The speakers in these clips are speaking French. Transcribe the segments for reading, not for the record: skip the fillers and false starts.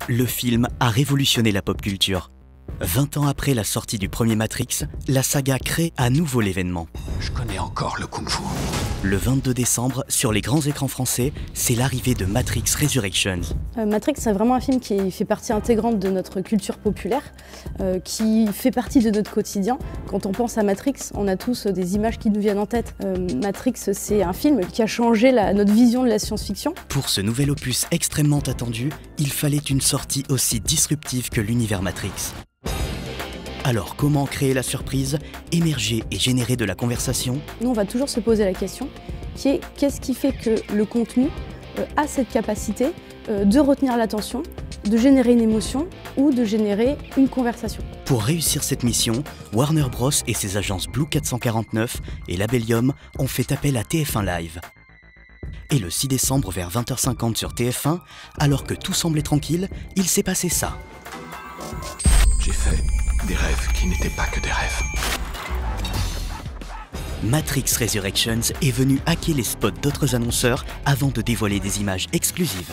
Le film a révolutionné la pop culture. 20 ans après la sortie du premier Matrix, la saga crée à nouveau l'événement. Je connais encore le kung-fu. Le 22 décembre, sur les grands écrans français, c'est l'arrivée de Matrix Resurrections. Matrix, c'est vraiment un film qui fait partie intégrante de notre culture populaire, qui fait partie de notre quotidien. Quand on pense à Matrix, on a tous des images qui nous viennent en tête. Matrix, c'est un film qui a changé notre vision de la science-fiction. Pour ce nouvel opus extrêmement attendu, il fallait une sortie aussi disruptive que l'univers Matrix. Alors comment créer la surprise, émerger et générer de la conversation? Nous, on va toujours se poser la question, qui est qu'est-ce qui fait que le contenu a cette capacité de retenir l'attention, de générer une émotion ou de générer une conversation. Pour réussir cette mission, Warner Bros et ses agences Blue 449 et Labellium ont fait appel à TF1 Live. Et le 6 décembre vers 20h50 sur TF1, alors que tout semblait tranquille, il s'est passé ça. J'ai fait des rêves qui n'étaient pas que des rêves. Matrix Resurrections est venu hacker les spots d'autres annonceurs avant de dévoiler des images exclusives.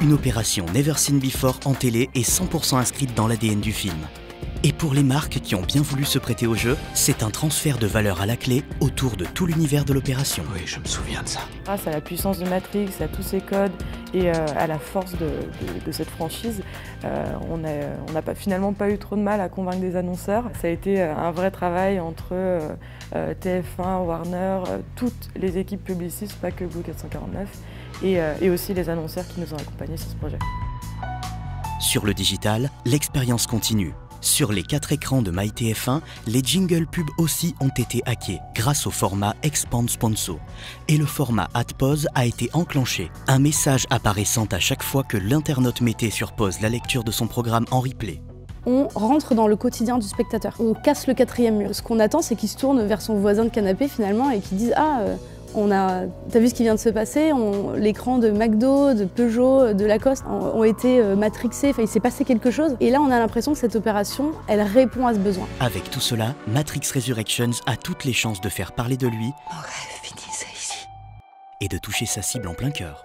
Une opération never seen before en télé est 100% inscrite dans l'ADN du film. Et pour les marques qui ont bien voulu se prêter au jeu, c'est un transfert de valeur à la clé autour de tout l'univers de l'opération. Oui, je me souviens de ça. Grâce à la puissance de Matrix, à tous ses codes et à la force de cette franchise, on n'a finalement pas eu trop de mal à convaincre des annonceurs. Ça a été un vrai travail entre TF1, Warner, toutes les équipes publicistes, pas que Blue 449, et aussi les annonceurs qui nous ont accompagnés sur ce projet. Sur le digital, l'expérience continue. Sur les 4 écrans de MyTF1, les jingles pubs aussi ont été hackés grâce au format Expand Sponsor. Et le format Ad Pause a été enclenché. Un message apparaissant à chaque fois que l'internaute mettait sur pause la lecture de son programme en replay. On rentre dans le quotidien du spectateur. On casse le 4e mur. Ce qu'on attend, c'est qu'il se tourne vers son voisin de canapé finalement et qu'il dise « Ah, t'as vu ce qui vient de se passer, l'écran de McDo, de Peugeot, de Lacoste ont été matrixés, il s'est passé quelque chose. » Et là, on a l'impression que cette opération, elle répond à ce besoin. Avec tout cela, Matrix Resurrections a toutes les chances de faire parler de lui Mon rêve finissait ici. et de toucher sa cible en plein cœur.